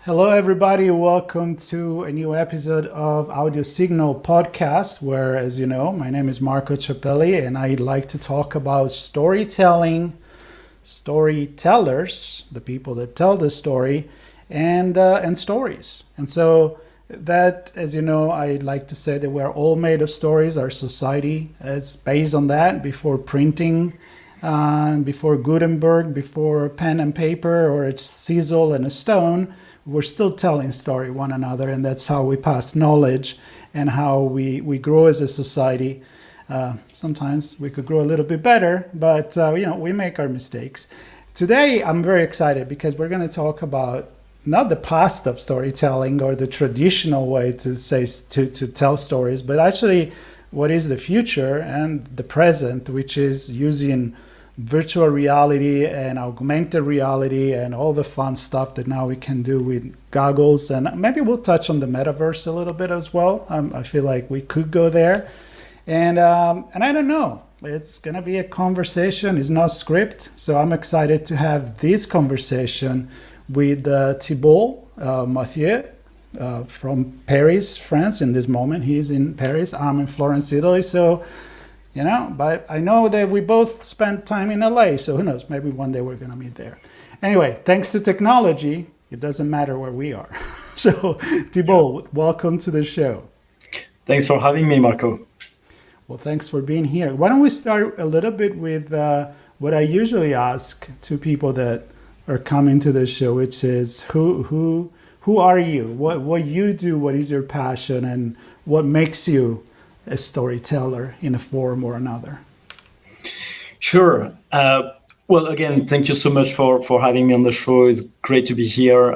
Hello, everybody. Welcome to a new episode of Audio Signal podcast, where, as you know, my name is Marco Ciappelli, and I'd like to talk about storytelling, storytellers, the people that tell the story, and stories. And so that, as you know, I'd like to say that we're all made of stories. Our society is based on that. Before printing, before Gutenberg, before pen and paper, or a chisel and a stone, we're still telling story one another, and that's how we pass knowledge and how we grow as a society. Sometimes we could grow a little bit better, but we make our mistakes. Today, I'm very excited because we're going to talk about not the past of storytelling or the traditional way to tell stories, but actually what is the future and the present, which is using virtual reality and augmented reality and all the fun stuff that now we can do with goggles. And maybe we'll touch on the metaverse a little bit as well. I feel like we could go there. And I don't know. It's going to be a conversation. It's not script. So I'm excited to have this conversation with Thibault Mathieu from Paris, France. In this moment, he's in Paris. I'm in Florence, Italy. So but I know that we both spent time in LA, so who knows, maybe one day we're going to meet there. Anyway, thanks to technology, it doesn't matter where we are. So, Thibault, welcome to the show. Thanks for having me, Marco. Well, thanks for being here. Why don't we start a little bit with what I usually ask to people that are coming to the show, which is who are you? What you do, what is your passion, and what makes you a storyteller in a form or another? Sure. Well, again, thank you so much for having me on the show. It's great to be here.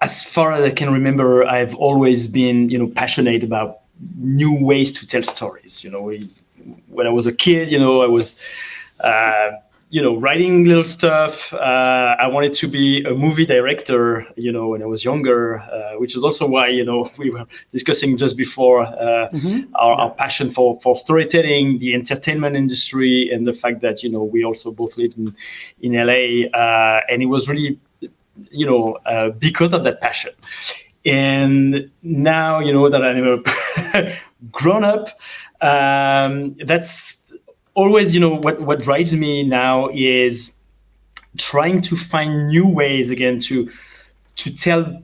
As far as I can remember, I've always been, passionate about new ways to tell stories. When I was a kid, I was, writing little stuff. I wanted to be a movie director, when I was younger, which is also why, we were discussing just before our passion for storytelling, the entertainment industry, and the fact that, we also both live in LA. And it was really, because of that passion. And now, that I'm a grown up, that's always, what drives me now is trying to find new ways again to tell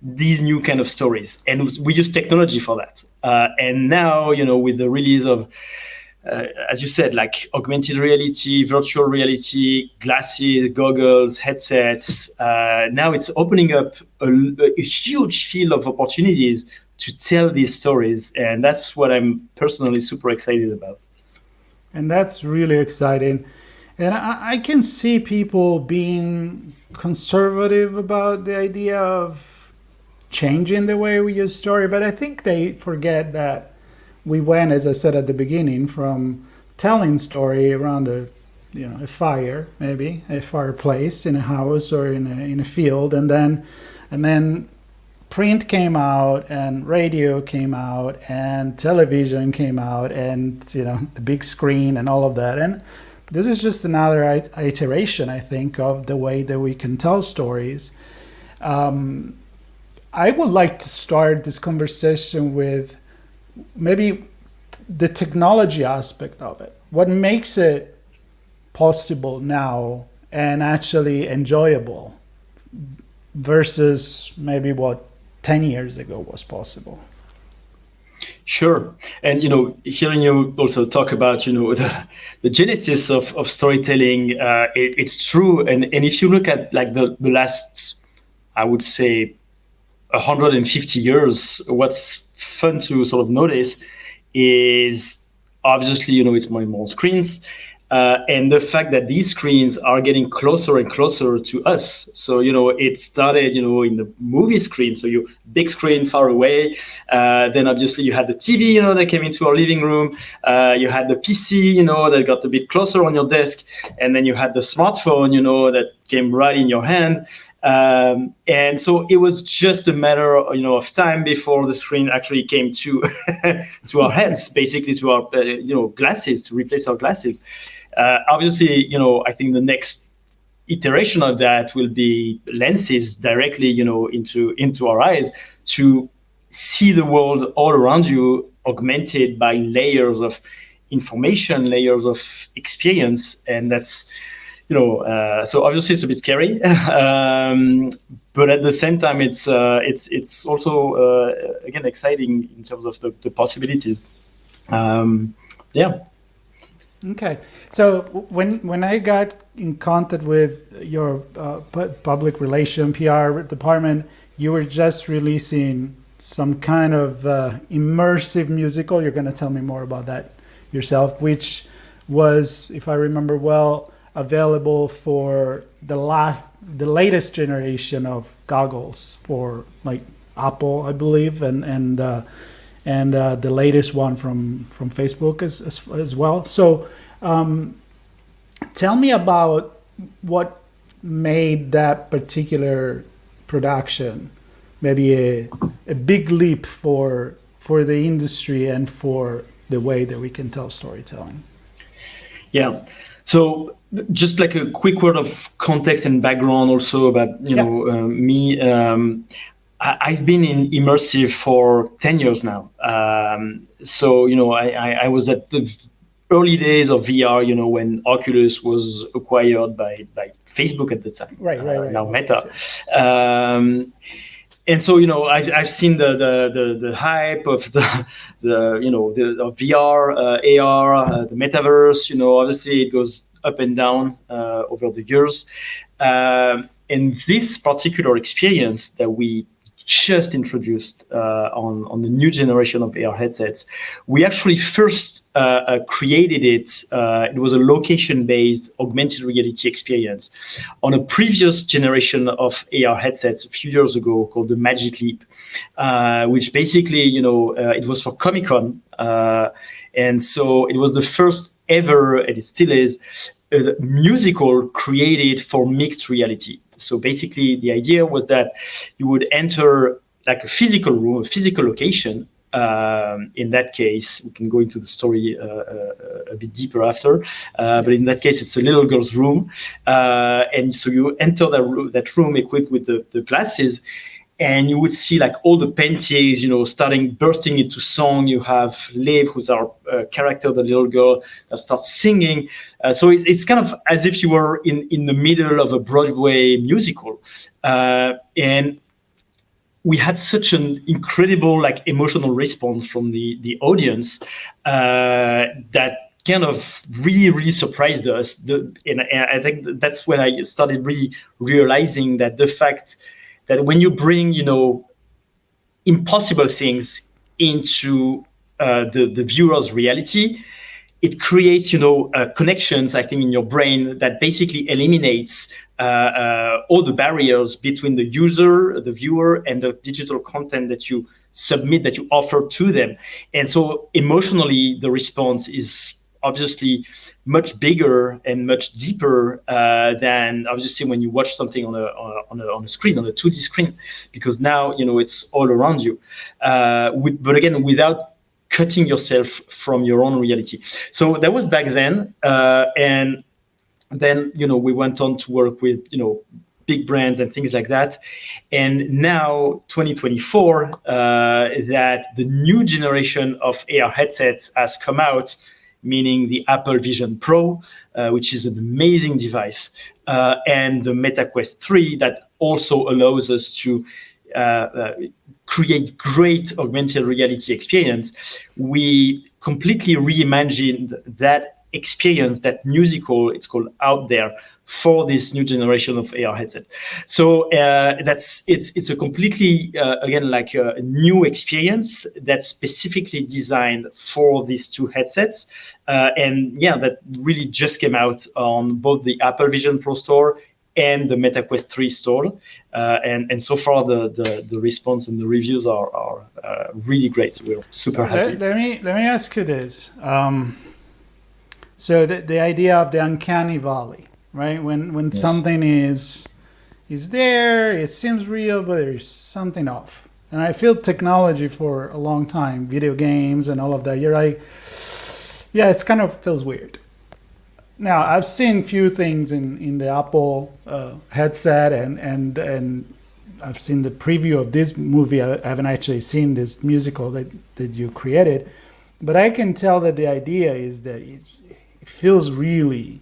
these new kind of stories, and we use technology for that. And now, with the release of, as you said, like augmented reality, virtual reality, glasses, goggles, headsets, now it's opening up a huge field of opportunities to tell these stories, and that's what I'm personally super excited about. And that's really exciting. And I can see people being conservative about the idea of changing the way we use story, but I think they forget that we went, as I said at the beginning, from telling story around a fire, maybe a fireplace in a house or in a field, and then print came out and radio came out and television came out and the big screen and all of that. And this is just another iteration, I think, of the way that we can tell stories. I would like to start this conversation with maybe the technology aspect of it. What makes it possible now and actually enjoyable versus maybe what 10 years ago was possible? Sure. And, hearing you also talk about, the genesis of storytelling, it's true. And if you look at like the last, I would say, 150 years, what's fun to sort of notice is obviously, it's more and more screens. And the fact that these screens are getting closer and closer to us. So, it started, in the movie screen. So you big screen far away. Then obviously you had the TV, that came into our living room. You had the PC, that got a bit closer on your desk. And then you had the smartphone, that came right in your hand. And so it was just a matter, of time before the screen actually came to to our heads, basically to our, glasses, to replace our glasses. Obviously, I think the next iteration of that will be lenses directly, into our eyes to see the world all around you, augmented by layers of information, layers of experience, and that's, so obviously it's a bit scary, but at the same time, it's also again exciting in terms of the possibilities. Yeah. Okay, so when I got in contact with your public relation PR department, you were just releasing some kind of immersive musical. You're going to tell me more about that yourself, which was, if I remember well, available for the latest generation of goggles for like Apple, I believe, and the latest one from Facebook as well. So tell me about what made that particular production maybe a big leap for the industry and for the way that we can tell storytelling. Yeah. So just like a quick word of context and background also about, me. I've been in immersive for 10 years now. So, I was at the early days of VR, when Oculus was acquired by Facebook at the time. Right. Now Meta. And so, I've seen the hype of the of VR, AR, the metaverse. Obviously it goes up and down over the years. And this particular experience that we just introduced on the new generation of AR headsets, we actually first created it. It was a location-based augmented reality experience on a previous generation of AR headsets a few years ago called the Magic Leap, which basically, it was for Comic-Con. And so it was the first ever, and it still is, a musical created for mixed reality. So basically, the idea was that you would enter like a physical room, a physical location. In that case, we can go into the story a bit deeper after. But in that case, it's a little girl's room. And so you enter that room equipped with the glasses, and you would see like all the paintings, starting bursting into song. You have Liv, who's our character, the little girl, that starts singing. So it's kind of as if you were in the middle of a Broadway musical. And we had such an incredible like emotional response from the audience that kind of really surprised us. And I think that's when I started really realizing that the fact that when you bring, impossible things into the viewer's reality, it creates, connections, I think, in your brain that basically eliminates all the barriers between the user, the viewer, and the digital content that you submit, that you offer to them. And so emotionally, the response is obviously much bigger and much deeper than obviously when you watch something on a screen, on a 2D screen, because now it's all around you. But again, without cutting yourself from your own reality. So that was back then, and then we went on to work with big brands and things like that. And now 2024, that the new generation of AR headsets has come out, meaning the Apple Vision Pro, which is an amazing device, and the Meta Quest 3 that also allows us to create great augmented reality experience. We completely reimagined that experience, that musical, it's called Out There, for this new generation of AR headset. So it's a completely again like a new experience that's specifically designed for these two headsets, and that really just came out on both the Apple Vision Pro store and the Meta Quest 3 store, and so far the response and the reviews are really great. So we're super happy. Let me ask you this. So the idea of the uncanny valley, right? When yes. Something is there, it seems real, but there's something off. And I feel technology for a long time, video games and all of that. You're like, yeah, it's kind of feels weird. Now, I've seen few things in the Apple headset, and I've seen the preview of this movie. I haven't actually seen this musical that you created, but I can tell that the idea is that it feels really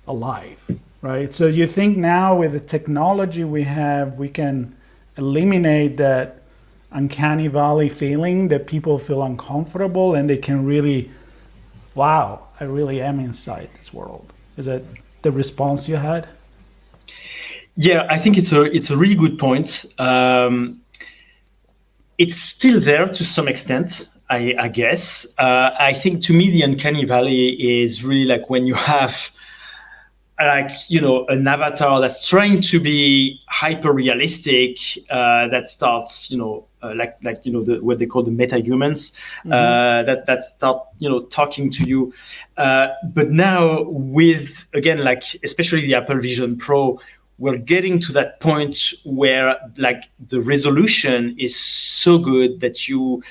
alive, right? So you think now with the technology we have, we can eliminate that uncanny valley feeling that people feel uncomfortable and they can really, wow, I really am inside this world. Is that the response you had? Yeah, I think it's a really good point. It's still there to some extent, I guess. I think to me the uncanny valley is really like when you have like an avatar that's trying to be hyper realistic, that starts what they call the meta humans, that start talking to you, but now with again like especially the Apple Vision Pro, we're getting to that point where like the resolution is so good that you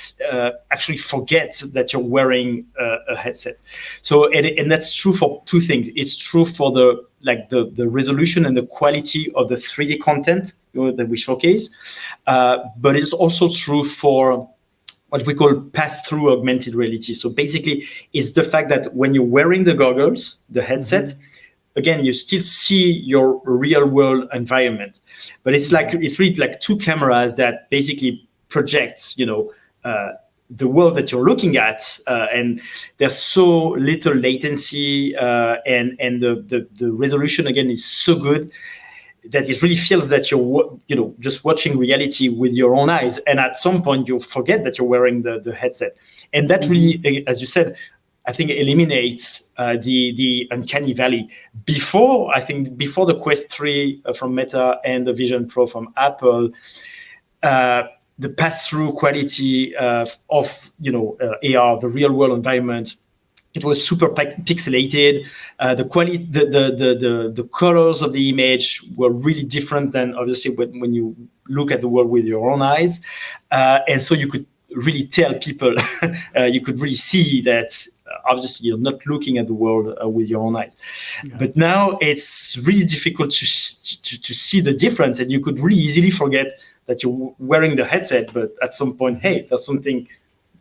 actually forget that you're wearing a headset. So and that's true for two things. It's true for the resolution and the quality of the 3D content that we showcase, but it's also true for what we call pass-through augmented reality. So basically, it's the fact that when you're wearing the goggles, the headset, again, you still see your real world environment, but it's really like two cameras that basically project, the world that you're looking at, and there's so little latency, and the resolution again is so good that it really feels that you're just watching reality with your own eyes, and at some point you forget that you're wearing the headset, and that really, as you said, I think eliminates the uncanny valley. Before the Quest 3 from Meta and the Vision Pro from Apple, the pass-through quality of AR, the real world environment, it was super pixelated. The quality, the colors of the image were really different than obviously when you look at the world with your own eyes, and so you could really tell people, you could really see that obviously you're not looking at the world with your own eyes. Yeah. But now it's really difficult to see the difference, and you could really easily forget that you're wearing the headset, but at some point, hey, there's something,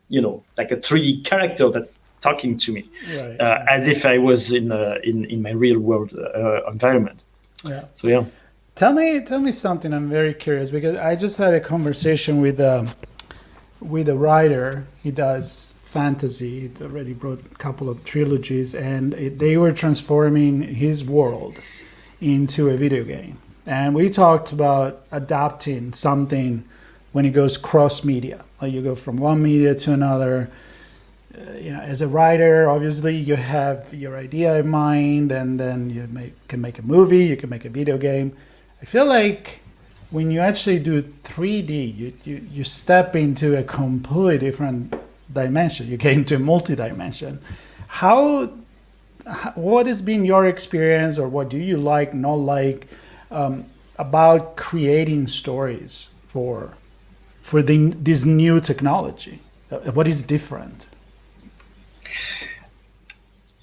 like a 3D character that's talking to me, right. As if I was in my real world environment. Yeah. So yeah. Tell me something. I'm very curious because I just had a conversation with a writer. He does fantasy. He already wrote a couple of trilogies, and they were transforming his world into a video game. And we talked about adapting something when it goes cross media, like you go from one media to another. As a writer, obviously you have your idea in mind, and then you can make a movie, you can make a video game. I feel like when you actually do 3D, you step into a completely different dimension. You get into a multi-dimension. What has been your experience, or what do you like, not like, about creating stories for this new technology? What is different?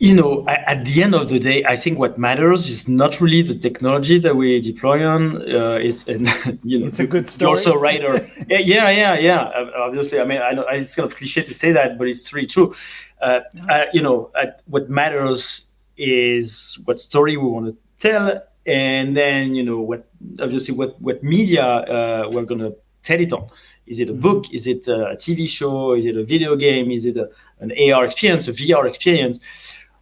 At the end of the day, I think what matters is not really the technology that we deploy on. It's a good story. You're also a writer. Yeah. Obviously, I mean, I know it's kind of cliche to say that, but it's really true. What matters is what story we want to tell, and then what media we're going to tell it on. Is it a book? Is it a TV show? Is it a video game? Is it an AR experience, a VR experience?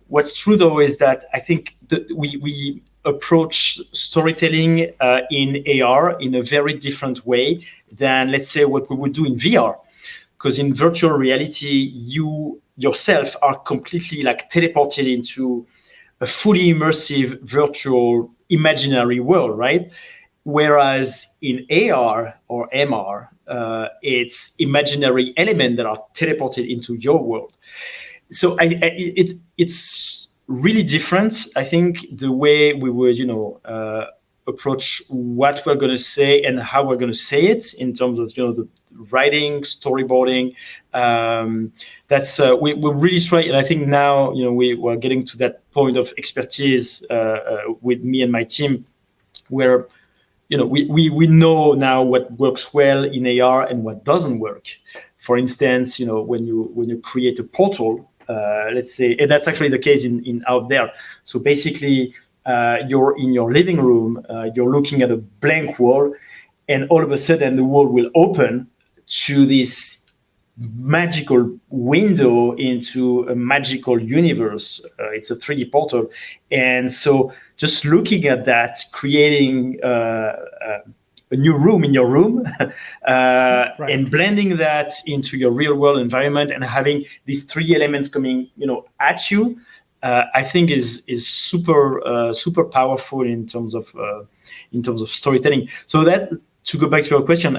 What's true, though, is that I think that we approach storytelling in AR in a very different way than, let's say, what we would do in VR. Because in virtual reality, you yourself are completely like teleported into a fully immersive virtual imaginary world, right? Whereas in AR or MR, it's imaginary elements that are teleported into your world. So it's really different. I think the way we would, approach what we're going to say and how we're going to say it in terms of, the writing, storyboarding, that's we're really trying, and I think now we're getting to that point of expertise with me and my team, where we know now what works well in AR and what doesn't work. For instance, when you create a portal, let's say, and that's actually the case in out there. So basically, you're in your living room, you're looking at a blank wall, and all of a sudden the wall will open to this magical window into a magical universe. It's a 3D portal. And so just looking at that, creating a new room in your room, Right. and blending that into your real world environment, and having these three elements coming at you, I think is super powerful in terms of storytelling. So that, to go back to your question,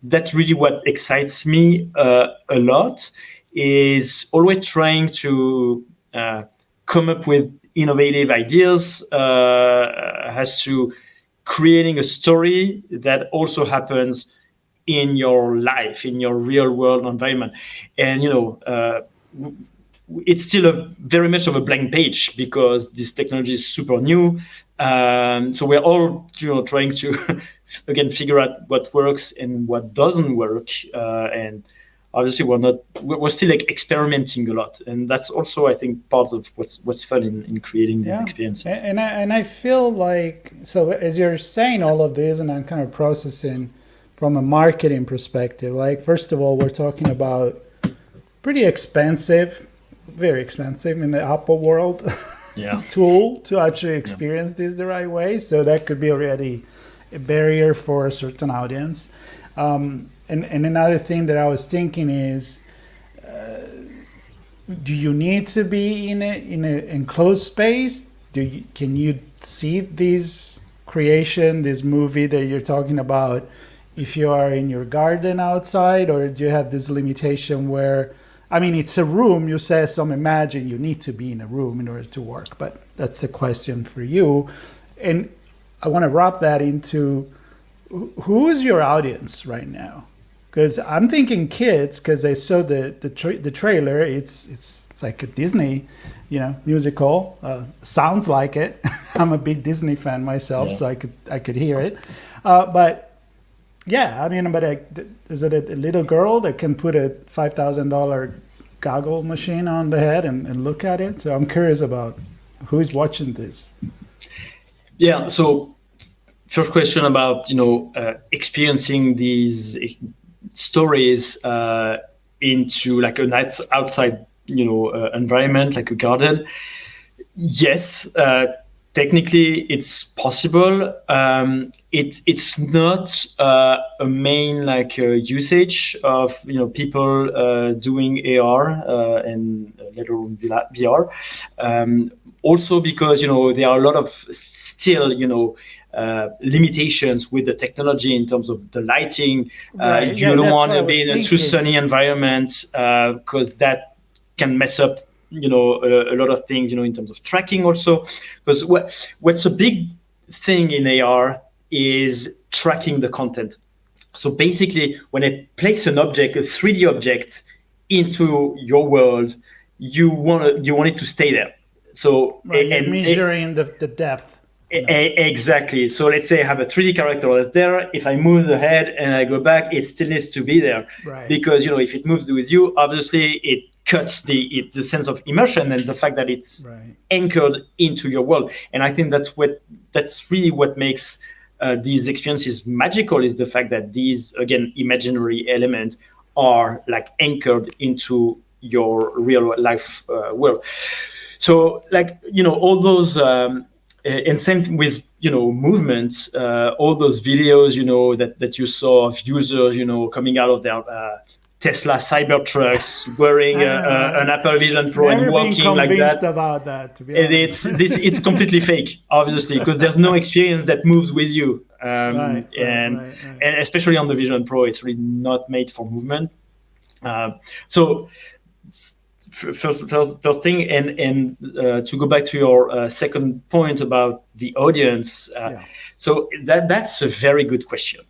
that's really what excites me a lot, is always trying to come up with innovative ideas as to creating a story that also happens in your life, in your real world environment. And it's still very much of a blank page, because this technology is super new. So we're all trying to again figure out what works and what doesn't work, and obviously we're still experimenting a lot, and that's also, I think, part of what's fun in creating these experiences. And I feel like, so as you're saying all of this, and I'm kind of processing from a marketing perspective, like, first of all, we're talking about pretty expensive, very expensive in the Apple world tool to actually experience this the right way. So that could be already a barrier for a certain audience. And another thing that I was thinking is, do you need to be in an enclosed space? Can you see this creation, this movie that you're talking about, if you are in your garden outside, or do you have this limitation where, I mean, it's a room, you say, so imagine you need to be in a room in order to work, but that's a question for you. And I want to wrap that into, who is your audience right now? Because I'm thinking kids, because I saw the trailer. It's like a Disney, musical. Sounds like it. I'm a big Disney fan myself, so I could hear it. But yeah, I mean, is it a little girl that can put a $5,000 goggle machine on the head and look at it? So I'm curious about who's watching this. Yeah. So first question about experiencing these stories into like an outside environment, like a garden. Yes, technically it's possible. It's not a main usage of people doing AR and let alone VR. Also because there are a lot of still limitations with the technology in terms of the lighting. Right. You don't want to be in a too sunny environment, because that can mess up a lot of things in terms of tracking also. Because what's a big thing in AR is tracking the content. So basically, when I place an object, a 3D object, into your world, you want it to stay there. So you're measuring the depth. Exactly. So let's say I have a 3D character that's there. If I move the head and I go back, it still needs to be there. Right. Because if it moves with you, obviously it cuts the sense of immersion and the fact that it's anchored into your world. And I think that's really what makes these experiences magical, is the fact that these, again, imaginary elements are anchored into your real life world. So all those and same with movements, all those videos that you saw of users coming out of their Tesla Cybertrucks wearing an Apple Vision Pro and walking like that. About that, to be honest. It's completely fake, obviously, because there's no experience that moves with you, and especially on the Vision Pro, it's really not made for movement. So first thing, and to go back to your second point about the audience, so that's a very good question.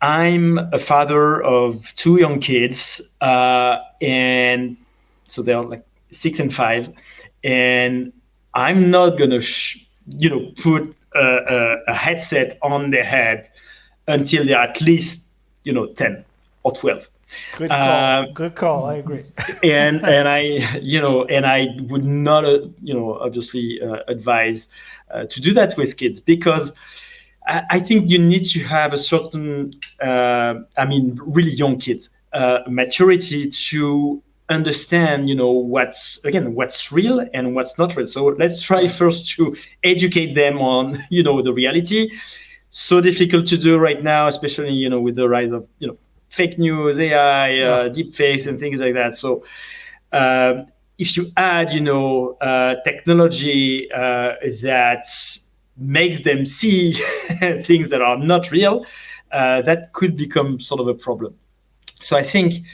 I'm a father of two young kids, and so they're like 6 and 5, and I'm not gonna, put a headset on their head until they're at least 10 or 12. Good call. Good call. I agree. And I and I would not obviously advise to do that with kids, because I think you need to have a certain really young kids maturity to understand what's real and what's not real. So let's try first to educate them on the reality. So difficult to do right now, especially with the rise of fake news, AI, deep fakes, and things like that. So if you add technology that makes them see things that are not real, that could become sort of a problem. So I think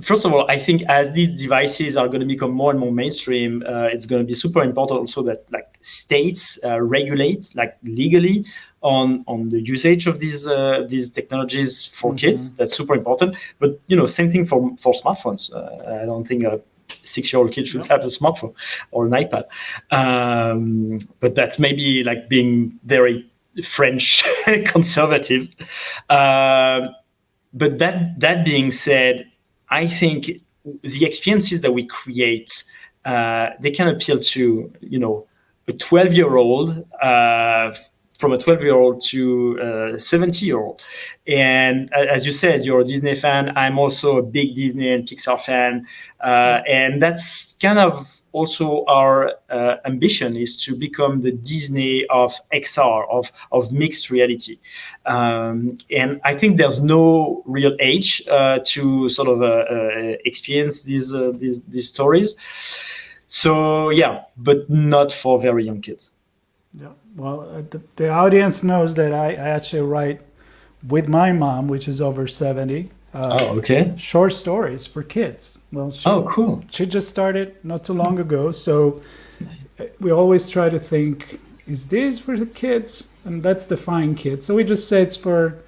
first of all, I think as these devices are going to become more and more mainstream, it's going to be super important also that like states regulate like legally on the usage of these technologies for kids. That's super important. But same thing for smartphones. I don't think a 6-year-old kid should have a smartphone or an iPad. But that's maybe like being very French conservative. But that being said, I think the experiences that we create, they can appeal to, a 12-year-old, from a 12-year-old to a 70-year-old. And as you said, you're a Disney fan. I'm also a big Disney and Pixar fan. And that's kind of also our ambition, is to become the Disney of XR, of mixed reality. And I think there's no real age to sort of experience these stories. So yeah, but not for very young kids. Yeah. Well, the audience knows that I actually write with my mom, which is over 70. Okay. Short stories for kids. Well, cool. She just started not too long ago. So we always try to think, is this for the kids? And let's define kids. So we just say it's for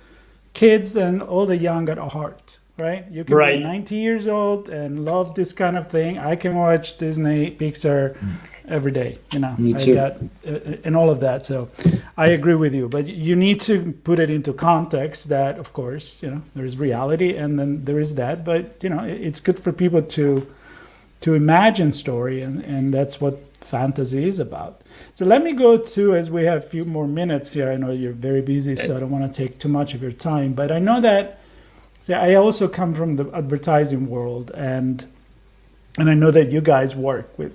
kids and all the young at heart, right? You can be 90 years old and love this kind of thing. I can watch Disney, Pixar every day, Me too. I got and all of that. So I agree with you, but you need to put it into context that, of course, there's reality and then there is that, but it's good for people to imagine story, and that's what fantasy is about. So let me go to, as we have a few more minutes here, I know you're very busy, so I don't want to take too much of your time, but I know that, I also come from the advertising world, and I know that you guys work with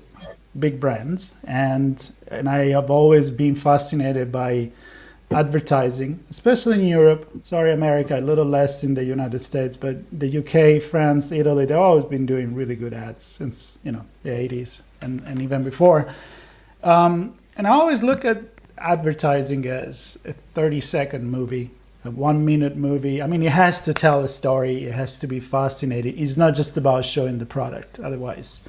big brands, and I have always been fascinated by advertising, especially in Europe. Sorry, America, a little less in the United States, but the UK, France, Italy, they've always been doing really good ads since the 80s and even before. And I always look at advertising as a 30-second movie, a 1-minute movie. I mean, it has to tell a story. It has to be fascinating. It's not just about showing the product. Otherwise,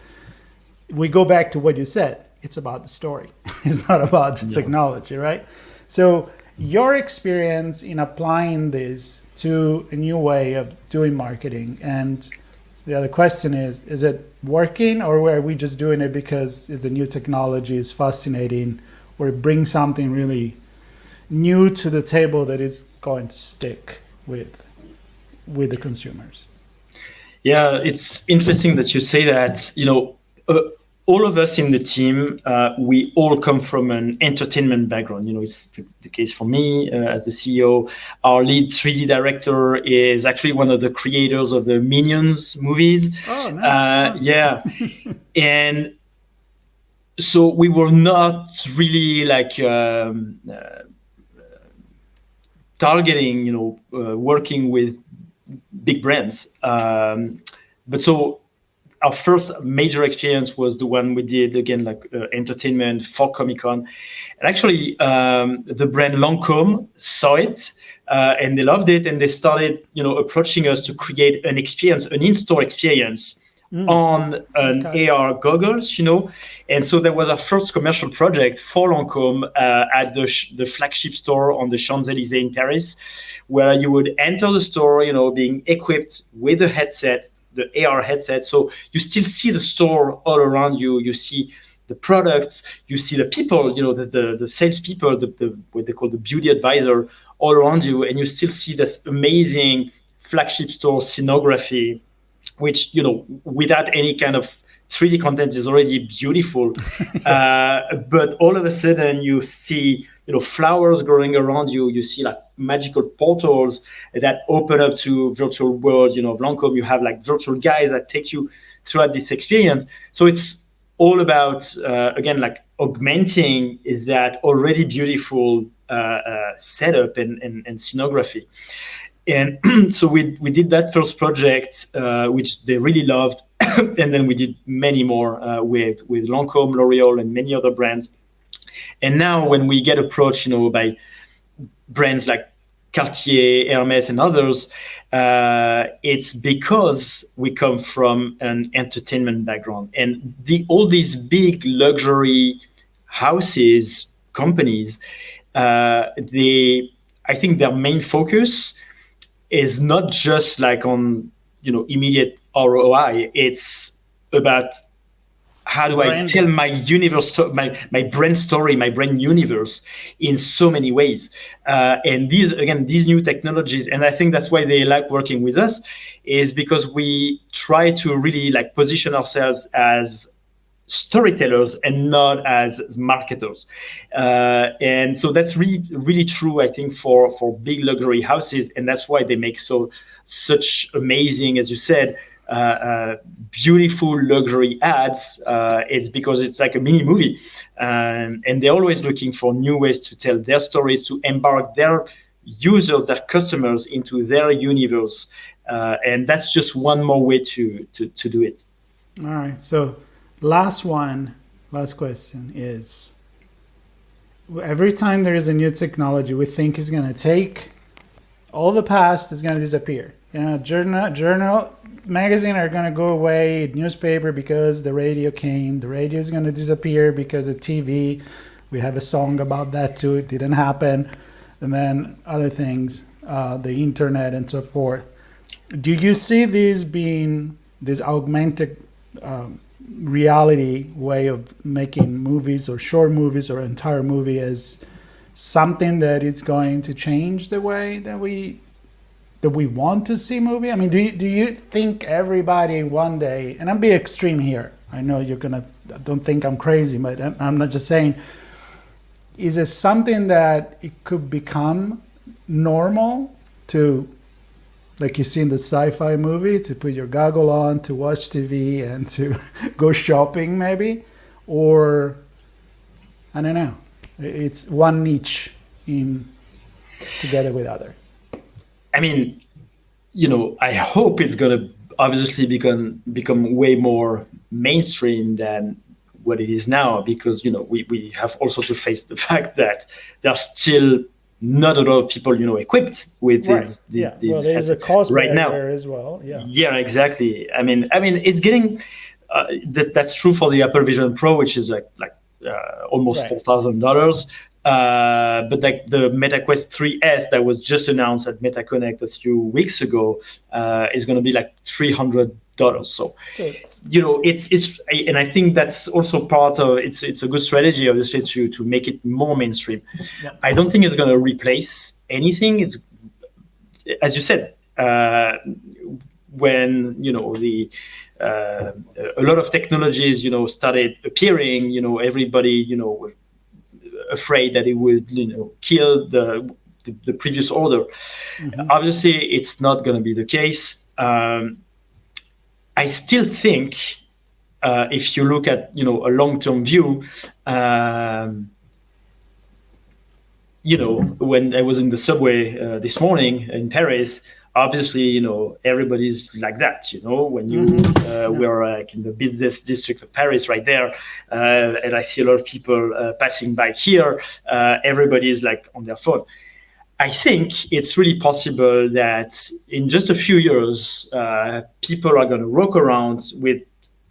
we go back to what you said. It's about the story. It's not about the technology, right? So your experience in applying this to a new way of doing marketing, and the other question is it working, or are we just doing it because it's a new technology, it's fascinating, or it brings something really new to the table that is going to stick with the consumers? Yeah, it's interesting that you say that. All of us in the team, we all come from an entertainment background. It's the case for me as the CEO. Our lead 3D director is actually one of the creators of the Minions movies. Oh, nice. Yeah. And so we were not really like targeting, working with big brands. But so our first major experience was the one we did, again, like entertainment for Comic-Con. And actually, the brand Lancôme saw it and they loved it. And they started, approaching us to create an experience, an in-store experience on an AR goggles, and so that was our first commercial project for Lancôme at the flagship store on the Champs-Élysées in Paris, where you would enter the store, being equipped with a headset, the AR headset. So you still see the store all around you. You see the products, you see the people, the salespeople, what they call the beauty advisor all around you, and you still see this amazing flagship store scenography, which, without any kind of 3D content is already beautiful. Yes. But all of a sudden you see, flowers growing around you. You see like magical portals that open up to virtual world, of Lancôme. You have like virtual guides that take you throughout this experience. So it's all about, again, like augmenting that already beautiful setup and scenography. And so we did that first project, which they really loved. And then we did many more with Lancôme, L'Oréal, and many other brands. And now when we get approached, by brands like Cartier, Hermès, and others, it's because we come from an entertainment background. And all these big luxury houses, companies, I think their main focus is not just like on, immediate ROI. It's about how do I tell my universe, my brand story, my brand universe in so many ways. And these new technologies, and I think that's why they like working with us, is because we try to really like position ourselves as storytellers and not as marketers. And so that's really, really true, I think, for big luxury houses. And that's why they make such amazing, as you said, beautiful luxury ads. It's because it's like a mini movie. And they're always looking for new ways to tell their stories, to embark their users, their customers into their universe. And that's just one more way to do it. All right. So last question is, every time there is a new technology, we think is going to take all the past is going to disappear. Journal, magazine are going to go away, newspaper because the radio came, the radio is going to disappear because of TV. We have a song about that too. It didn't happen. And then other things, the internet and so forth. Do you see this being this augmented reality way of making movies or short movies or entire movie as something that is going to change the way that we want to see movie? I mean, do you think everybody one day, and I'm being extreme here, I know don't think I'm crazy, but I'm not just saying, is it something that it could become normal to, like you see in the sci-fi movie, to put your goggle on, to watch TV and to go shopping maybe? Or, I don't know, it's one niche together with other? I mean, I hope it's going to obviously become way more mainstream than what it is now, because, we have also to face the fact that there are still not a lot of people, equipped with these. Well, there's a cost right now as well. Yeah, exactly. I mean, it's getting that's true for the Apple Vision Pro, which is like almost $4,000. But like the MetaQuest 3S that was just announced at MetaConnect a few weeks ago is going to be like $300. So, it's and I think that's also part of it's a good strategy, obviously, to make it more mainstream. Yeah. I don't think it's going to replace anything. It's, as you said, when a lot of technologies started appearing, everybody afraid that it would kill the previous order. Mm-hmm. Obviously it's not going to be the case. I still think if you look at a long-term view, when I was in the subway this morning in Paris, obviously, everybody's like that, when you we're like in the business district of Paris right there, and I see a lot of people passing by here, everybody's like on their phone. I think it's really possible that in just a few years, people are going to walk around with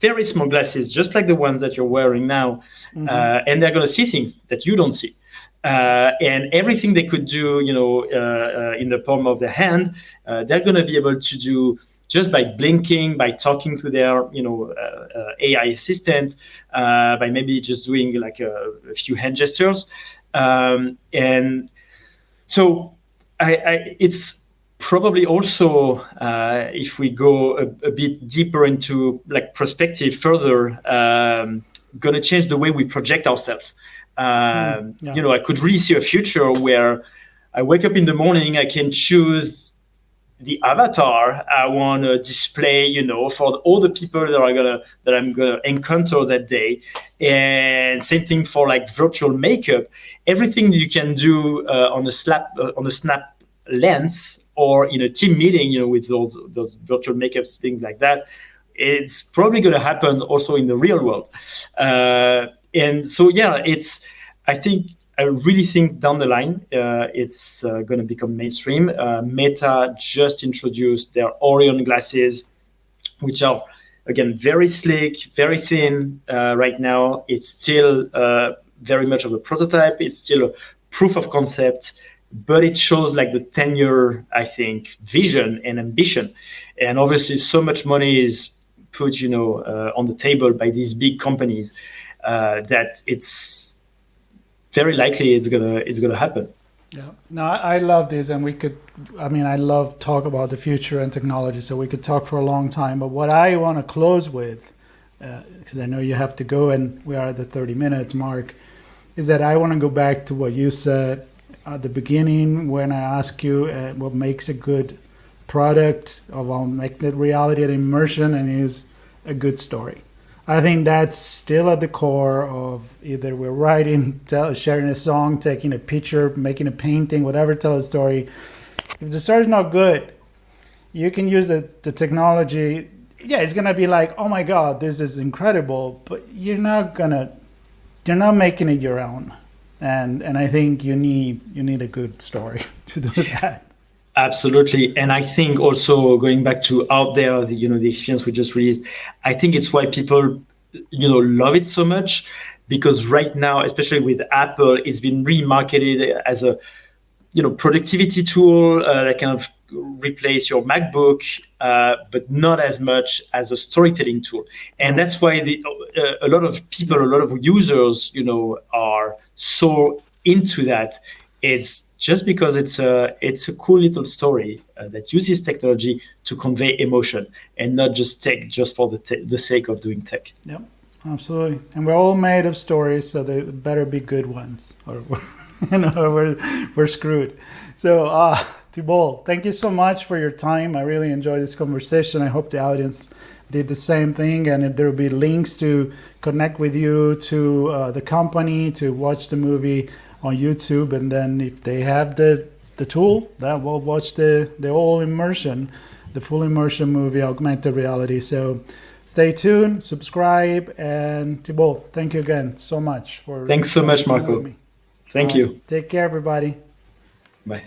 very small glasses, just like the ones that you're wearing now, and they're going to see things that you don't see. And everything they could do, in the palm of their hand, they're going to be able to do just by blinking, by talking to their, AI assistant, by maybe just doing like a few hand gestures, and so it's probably also, if we go a bit deeper into like perspective further, going to change the way we project ourselves. I could really see a future where I wake up in the morning, I can choose the avatar I want to display, for all the people that I'm gonna encounter that day. And same thing for like virtual makeup. Everything that you can do on a snap lens or in a team meeting, with those virtual makeups, things like that, it's probably going to happen also in the real world. And so, I really think down the line, it's going to become mainstream. Meta just introduced their Orion glasses, which are, again, very sleek, very thin right now. It's still very much of a prototype. It's still a proof of concept, but it shows like the 10-year, I think, vision and ambition. And obviously, so much money is put, on the table by these big companies that it's very likely it's gonna happen. Yeah, no, I love this, and I love talk about the future and technology, so we could talk for a long time. But what I want to close with, because I know you have to go, and we are at the 30 minutes mark, is that I want to go back to what you said at the beginning when I asked you what makes a good product of augmented reality and immersion, and is a good story. I think that's still at the core of either we're writing, sharing a song, taking a picture, making a painting, whatever, tell a story. If the story's not good, you can use the technology. Yeah, it's gonna be like, oh my God, this is incredible, but you're not making it your own. And I think you need a good story to do that. Absolutely. And I think also going back to out there, the experience we just released, I think it's why people, love it so much, because right now, especially with Apple, it's been remarketed as a, productivity tool that kind of replace your MacBook, but not as much as a storytelling tool. And that's why a lot of people, a lot of users, are so into that. It's just because it's a cool little story that uses technology to convey emotion and not just tech, just for the sake of doing tech. Yep, absolutely. And we're all made of stories, so they better be good ones, or we're screwed. So, Thibault, thank you so much for your time. I really enjoyed this conversation. I hope the audience did the same thing, and there will be links to connect with you, to the company, to watch the movie on YouTube, and then if they have the tool, that will watch the full immersion movie, Augmented Reality. So stay tuned, subscribe, and Thibault, thank you again so much for. Thanks so much, Marco. Thank you. Take care, everybody. Bye.